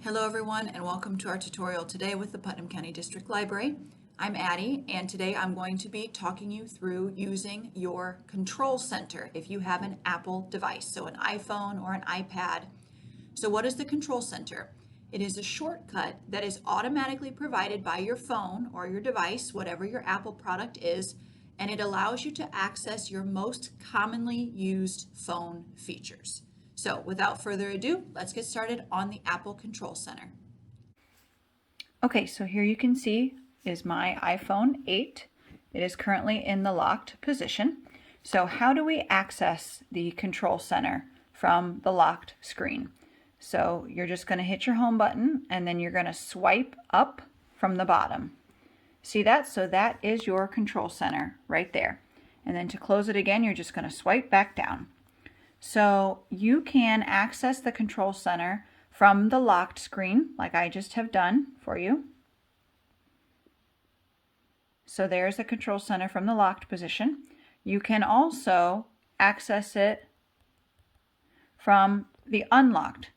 Hello everyone and welcome to our tutorial today with the Putnam County District Library. I'm Addie and today I'm going to be talking you through using your control center if you have an Apple device, so an iPhone or an iPad. So what is the control center? It is a shortcut that is automatically provided by your phone or your device, whatever your Apple product is, and it allows you to access your most commonly used phone features. So without further ado, let's get started on the Apple Control Center. Okay, so here you can see is my iPhone 8. It is currently in the locked position. So how do we access the control center from the locked screen? So you're just going to hit your home button and then you're going to swipe up from the bottom. See that? So that is your control center right there. And then to close it again, you're just going to swipe back down. So you can access the control center from the locked screen like I just have done for you. So there's the control center from the locked position. You can also access it from the unlocked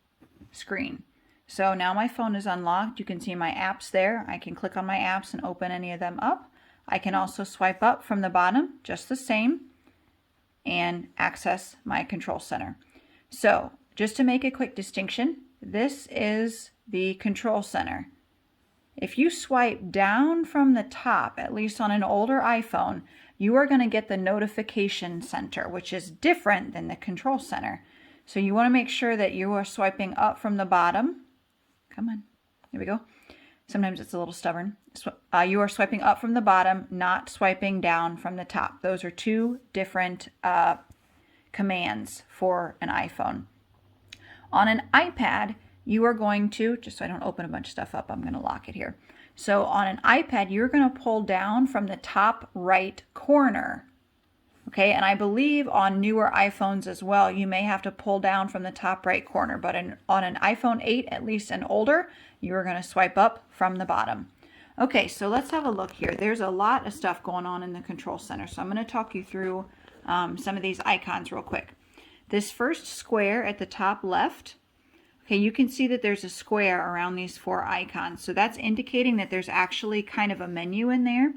screen. So now my phone is unlocked. You can see my apps there. I can click on my apps and open any of them up. I can also swipe up from the bottom, just the same, and access my control center. So just to make a quick distinction, this is the control center. If you swipe down from the top, at least on an older iPhone, you are going to get the notification center, which is different than the control center. So you want to make sure that you are swiping up from the bottom. Come on, here we go. Sometimes it's a little stubborn. You are swiping up from the bottom, not swiping down from the top. Those are two different commands for an iPhone. On an iPad, you are going to, just so I don't open a bunch of stuff up, I'm going to lock it here. So on an iPad, you're going to pull down from the top right corner. Okay, and I believe on newer iPhones as well, you may have to pull down from the top right corner, but on an iPhone 8, at least and older, you are going to swipe up from the bottom. Okay, so let's have a look here. There's a lot of stuff going on in the control center, so I'm going to talk you through some of these icons real quick. This first square at the top left, okay, you can see that there's a square around these four icons, so that's indicating that there's actually kind of a menu in there.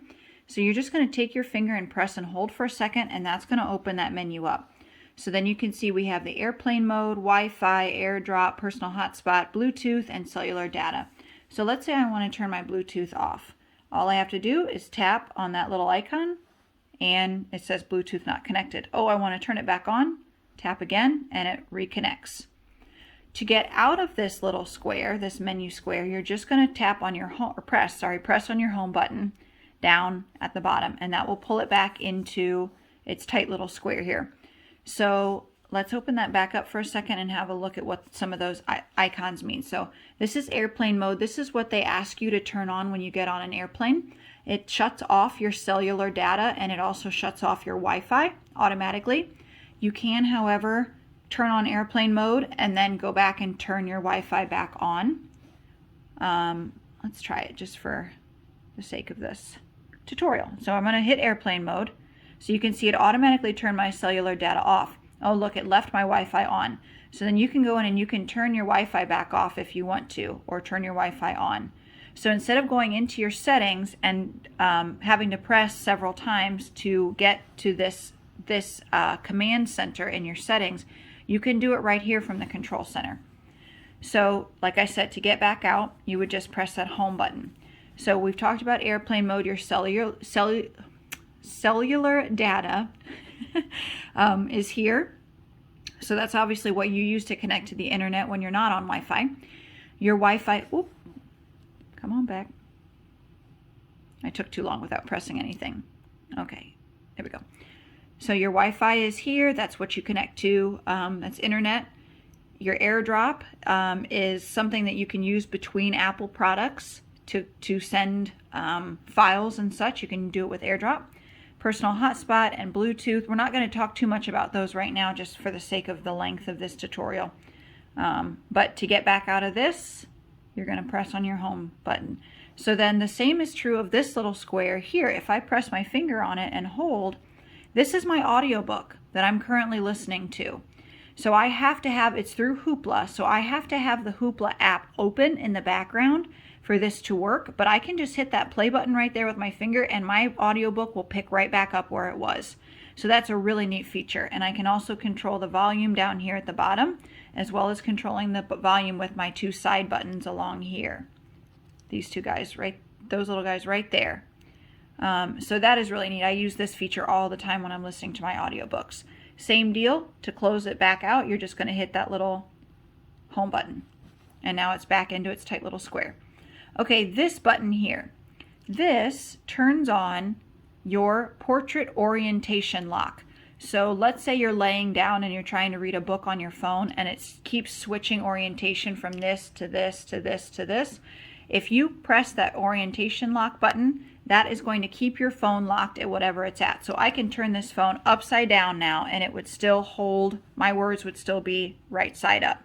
So you're just going to take your finger and press and hold for a second, and that's going to open that menu up. So then you can see we have the airplane mode, Wi-Fi, AirDrop, personal hotspot, Bluetooth, and cellular data. So let's say I want to turn my Bluetooth off. All I have to do is tap on that little icon, and it says Bluetooth not connected. Oh, I want to turn it back on. Tap again, and it reconnects. To get out of this little square, this menu square, you're just going to tap on your home, or press on your home button down at the bottom, and that will pull it back into its tight little square here. So let's open that back up for a second and have a look at what some of those icons mean. So this is airplane mode. This is what they ask you to turn on when you get on an airplane. It shuts off your cellular data and it also shuts off your Wi-Fi automatically. You can, however, turn on airplane mode and then go back and turn your Wi-Fi back on. Let's try it just for the sake of this tutorial. So I'm going to hit airplane mode. So you can see it automatically turned my cellular data off. Oh, look, it left my Wi-Fi on. So then you can go in and you can turn your Wi-Fi back off if you want to, or turn your Wi-Fi on. So instead of going into your settings and having to press several times to get to this command center in your settings, you can do it right here from the control center. So like I said, to get back out, you would just press that home button. So we've talked about airplane mode. Your cellular data is here. So that's obviously what you use to connect to the internet when you're not on Wi-Fi. Your Wi-Fi, oop, come on back. I took too long without pressing anything. Okay, there we go. So your Wi-Fi is here. That's what you connect to. That's internet. Your AirDrop is something that you can use between Apple products to send files and such. You can do it with AirDrop. Personal hotspot and Bluetooth. We're not going to talk too much about those right now just for the sake of the length of this tutorial. But to get back out of this, you're going to press on your home button. So then the same is true of this little square here. If I press my finger on it and hold, this is my audiobook that I'm currently listening to. So I have to have, it's through Hoopla, so I have to have the Hoopla app open in the background for this to work, but I can just hit that play button right there with my finger and my audiobook will pick right back up where it was. So that's a really neat feature. And I can also control the volume down here at the bottom, as well as controlling the volume with my two side buttons along here. These two guys, right, those little guys right there. So that is really neat. I use this feature all the time when I'm listening to my audiobooks. Same deal, to close it back out, you're just going to hit that little home button. And now it's back into its tight little square. Okay, this button here. This turns on your portrait orientation lock. So let's say you're laying down and you're trying to read a book on your phone and it keeps switching orientation from this to this to this to this. If you press that orientation lock button, that is going to keep your phone locked at whatever it's at. So I can turn this phone upside down now and it would still hold, my words would still be right side up.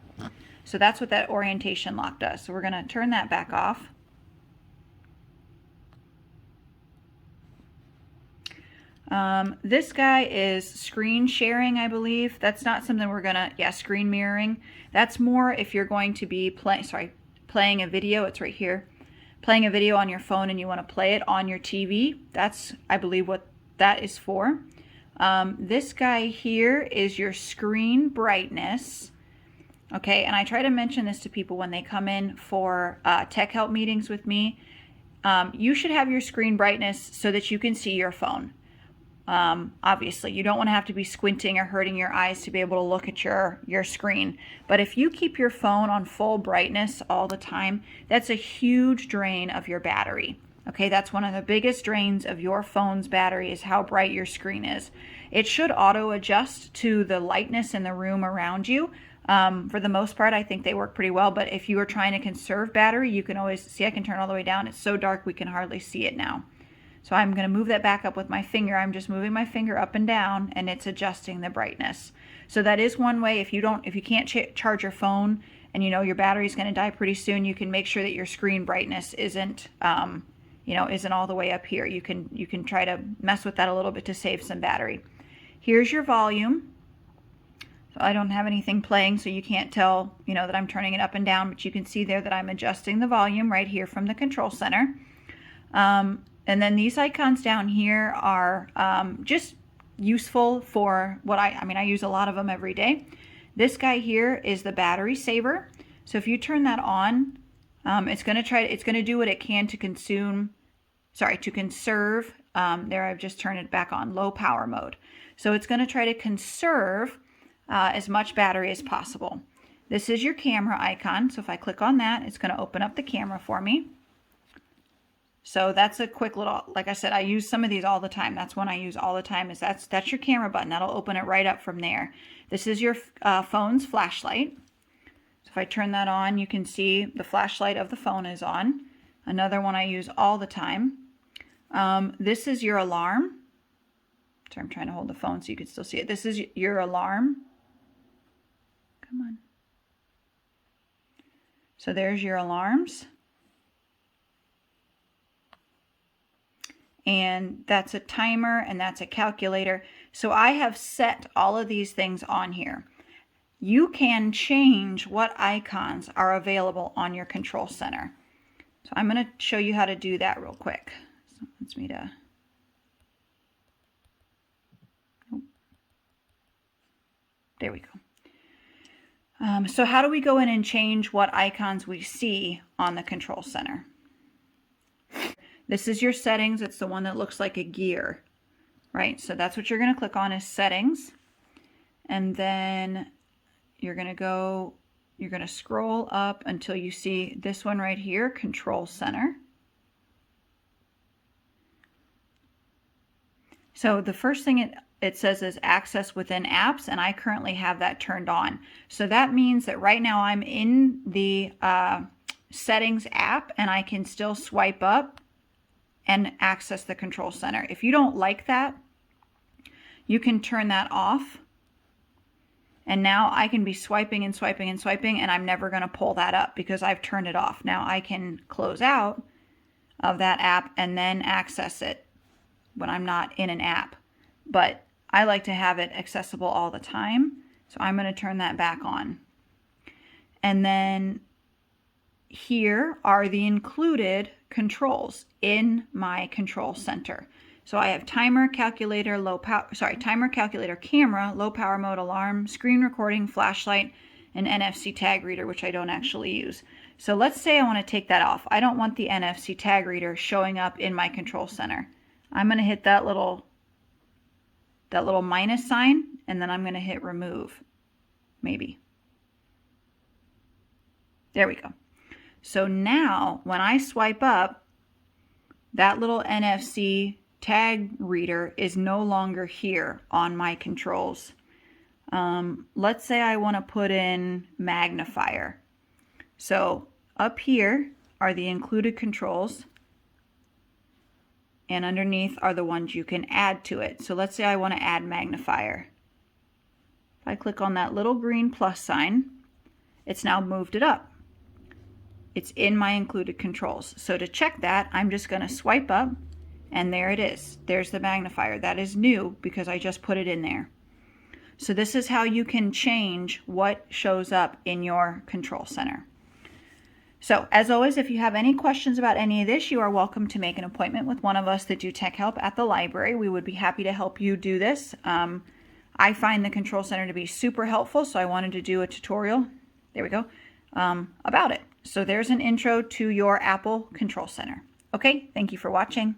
So that's what that orientation lock does. So we're going to turn that back off. This guy is screen sharing, I believe. That's not something we're gonna, yeah, screen mirroring. That's more if you're going to be playing a video. It's right here. Playing a video on your phone and you want to play it on your TV. That's, I believe, what that is for. This guy here is your screen brightness. Okay, and I try to mention this to people when they come in for tech help meetings with me. You should have your screen brightness so that you can see your phone. Obviously, you don't want to have to be squinting or hurting your eyes to be able to look at your screen. But if you keep your phone on full brightness all the time, that's a huge drain of your battery. Okay, that's one of the biggest drains of your phone's battery is how bright your screen is. It should auto adjust to the lightness in the room around you. For the most part, I think they work pretty well. But if you are trying to conserve battery, you can always see, I can turn all the way down. It's so dark we can hardly see it now. So I'm going to move that back up with my finger. I'm just moving my finger up and down and it's adjusting the brightness. So that is one way. If you can't charge your phone and you know your battery is going to die pretty soon, you can make sure that your screen brightness isn't all the way up here. You can try to mess with that a little bit to save some battery. Here's your volume. So I don't have anything playing, so you can't tell, that I'm turning it up and down, but you can see there that I'm adjusting the volume right here from the control center. And then these icons down here are just useful for what I use a lot of them every day. This guy here is the battery saver. So if you turn that on, it's going to do what it can to conserve. There, I've just turned it back on low power mode. So it's going to try to conserve as much battery as possible. This is your camera icon. So if I click on that, it's going to open up the camera for me. So that's a quick little, like I said, I use some of these all the time. That's one I use all the time. That's your camera button. That'll open it right up from there. This is your phone's flashlight. So if I turn that on, you can see the flashlight of the phone is on. Another one I use all the time. This is your alarm. Sorry, I'm trying to hold the phone so you can still see it. This is your alarm. Come on. So there's your alarms. And that's a timer and that's a calculator. So I have set all of these things on here. You can change what icons are available on your control center. So I'm going to show you how to do that real quick. So it wants me to... Nope. There we go. So how do we go in and change what icons we see on the control center? This is your settings. It's the one that looks like a gear, right? So that's what you're going to click on is settings. And then you're going to scroll up until you see this one right here, control center. So the first thing it says is access within apps, and I currently have that turned on. So that means that right now I'm in the settings app and I can still swipe up and access the control center. If you don't like that, you can turn that off. And now I can be swiping and swiping and swiping, and I'm never going to pull that up because I've turned it off. Now I can close out of that app and then access it when I'm not in an app. But I like to have it accessible all the time. So I'm going to turn that back on. And then here are the included controls in my control center. So I have timer, calculator, timer, calculator, camera, low power mode, alarm, screen recording, flashlight, and NFC tag reader, which I don't actually use. So let's say I want to take that off. I don't want the NFC tag reader showing up in my control center. I'm going to hit that little minus sign, and then I'm going to hit remove, maybe. There we go. So now when I swipe up, that little NFC tag reader is no longer here on my controls. Let's say I want to put in magnifier. So up here are the included controls, and underneath are the ones you can add to it. So let's say I want to add magnifier. If I click on that little green plus sign, it's now moved it up. It's in my included controls. So to check that, I'm just going to swipe up, and there it is. There's the magnifier. That is new because I just put it in there. So this is how you can change what shows up in your control center. So as always, if you have any questions about any of this, you are welcome to make an appointment with one of us that do tech help at the library. We would be happy to help you do this. I find the control center to be super helpful, so I wanted to do a tutorial, there we go, about it. So there's an intro to your Apple Control Center. Okay, thank you for watching.